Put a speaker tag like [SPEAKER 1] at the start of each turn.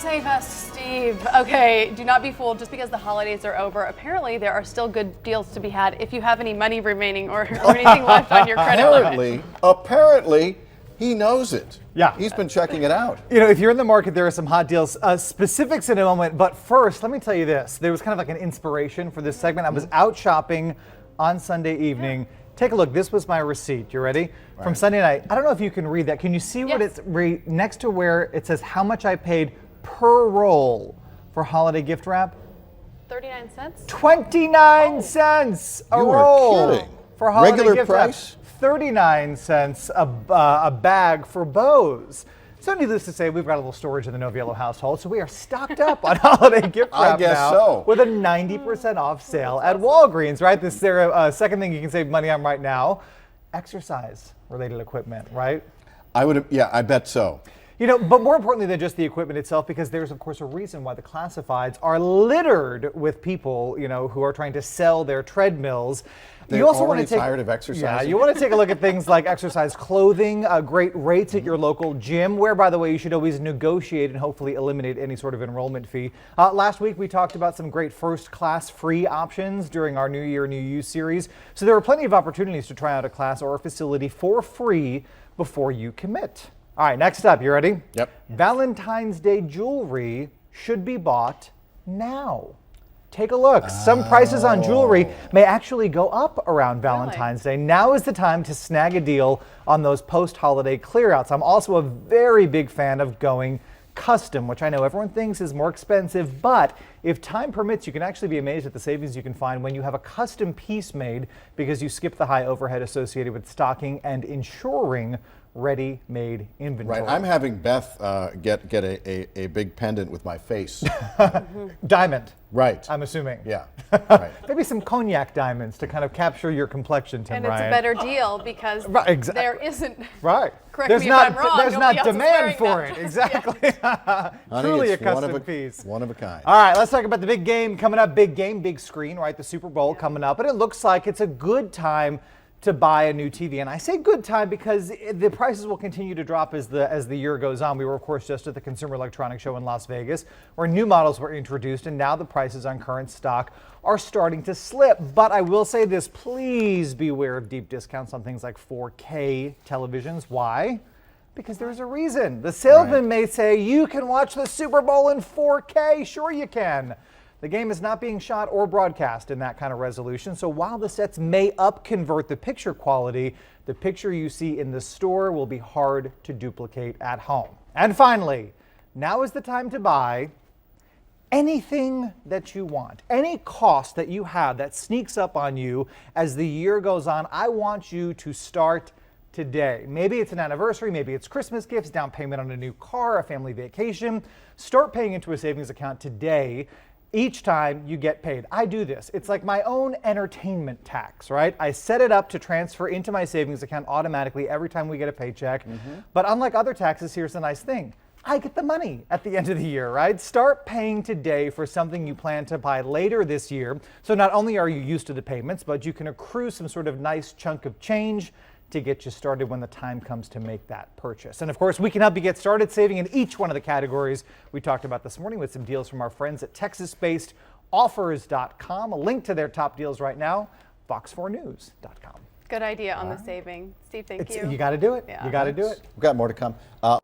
[SPEAKER 1] Save us, Steve. Okay, do not be fooled. Just because the holidays are over, apparently there are still good deals to be had if you have any money remaining or anything left on your credit limit.
[SPEAKER 2] Apparently, he knows it.
[SPEAKER 3] Yeah.
[SPEAKER 2] He's been checking it out.
[SPEAKER 3] You know, if you're in the market, there are some hot deals. Specifics in a moment, but first, let me tell you this. There was kind of like an inspiration for this segment. I was out shopping on Sunday evening. Take a look. This was my receipt. You ready?
[SPEAKER 2] Right.
[SPEAKER 3] From Sunday night. I don't know if you can read that. Can you see what
[SPEAKER 1] Yes.
[SPEAKER 3] it's next to where it says how much I paid per roll for holiday gift wrap?
[SPEAKER 1] 39 cents?
[SPEAKER 3] 29 cents a
[SPEAKER 2] You are
[SPEAKER 3] roll
[SPEAKER 2] kidding.
[SPEAKER 3] for holiday
[SPEAKER 2] Regular
[SPEAKER 3] gift
[SPEAKER 2] price?
[SPEAKER 3] wrap. 39 cents a bag for bows. So needless to say, we've got a little storage in the Noviello household, so we are stocked up on holiday gift wrap
[SPEAKER 2] I guess
[SPEAKER 3] now
[SPEAKER 2] so.
[SPEAKER 3] with a 90% off sale at Walgreens, right? This is their second thing you can save money on right now. Exercise-related equipment, right?
[SPEAKER 2] I bet so.
[SPEAKER 3] You know, but more importantly than just the equipment itself, because there's of course a reason why the classifieds are littered with people, you know, who are trying to sell their treadmills.
[SPEAKER 2] They're already tired of exercising.
[SPEAKER 3] Yeah, you want to take a look at things like exercise clothing, great rates at your local gym, where, by the way, you should always negotiate and hopefully eliminate any sort of enrollment fee. Last week, we talked about some great first-class free options during our New Year, New You series. So there are plenty of opportunities to try out a class or a facility for free before you commit. All right, next up, you ready?
[SPEAKER 2] Yep.
[SPEAKER 3] Valentine's Day jewelry should be bought now. Take a look. Some prices on jewelry may actually go up around Valentine's Day. Now is the time to snag a deal on those post-holiday clearouts. I'm also a very big fan of going custom, which I know everyone thinks is more expensive, but if time permits, you can actually be amazed at the savings you can find when you have a custom piece made because you skip the high overhead associated with stocking and ensuring ready-made inventory.
[SPEAKER 2] Right. I'm having Beth get a big pendant with my face.
[SPEAKER 3] Diamond.
[SPEAKER 2] Right.
[SPEAKER 3] I'm assuming.
[SPEAKER 2] Yeah. Right.
[SPEAKER 3] Maybe some cognac diamonds to kind of capture your complexion, Tim
[SPEAKER 1] And
[SPEAKER 3] Ryan.
[SPEAKER 1] it's a better deal because there isn't.
[SPEAKER 3] Right.
[SPEAKER 1] Correct
[SPEAKER 3] There's
[SPEAKER 1] me
[SPEAKER 3] not,
[SPEAKER 1] if I'm wrong.
[SPEAKER 3] There's
[SPEAKER 1] Nobody
[SPEAKER 3] not
[SPEAKER 1] else is
[SPEAKER 3] demand
[SPEAKER 1] wearing
[SPEAKER 3] for
[SPEAKER 1] that.
[SPEAKER 3] it. Exactly.
[SPEAKER 2] Honey,
[SPEAKER 3] Truly a
[SPEAKER 2] it's one
[SPEAKER 3] custom
[SPEAKER 2] of
[SPEAKER 3] piece.
[SPEAKER 2] One of a kind.
[SPEAKER 3] All right, let's talk about the big game coming up. Big game, big screen, right? The Super Bowl coming up. And it looks like it's a good time to buy a new TV. And I say good time because the prices will continue to drop as the year goes on. We were, of course, just at the Consumer Electronics Show in Las Vegas, where new models were introduced, and now the prices on current stock are starting to slip. But I will say this, please beware of deep discounts on things like 4K televisions. Why? Because there's a reason. The salesman may say, you can watch the Super Bowl in 4K. Sure you can. The game is not being shot or broadcast in that kind of resolution, so while the sets may up-convert the picture quality, the picture you see in the store will be hard to duplicate at home. And finally, now is the time to buy anything that you want. Any cost that you have that sneaks up on you as the year goes on, I want you to start today. Maybe it's an anniversary, maybe it's Christmas gifts, down payment on a new car, a family vacation. Start paying into a savings account today. Each time you get paid. I do this. It's like my own entertainment tax, right? I set it up to transfer into my savings account automatically every time we get a paycheck. But unlike other taxes, here's the nice thing. I get the money at the end of the year, right? Start paying today for something you plan to buy later this year. So not only are you used to the payments, but you can accrue some sort of nice chunk of change to get you started when the time comes to make that purchase. And of course, we can help you get started saving in each one of the categories we talked about this morning with some deals from our friends at Texas-based offers.com. A link to their top deals right now, fox4news.com.
[SPEAKER 1] Good idea on the saving. Steve, thank you.
[SPEAKER 3] You got to do it.
[SPEAKER 1] Yeah.
[SPEAKER 3] You got to do it.
[SPEAKER 2] We've got more to come.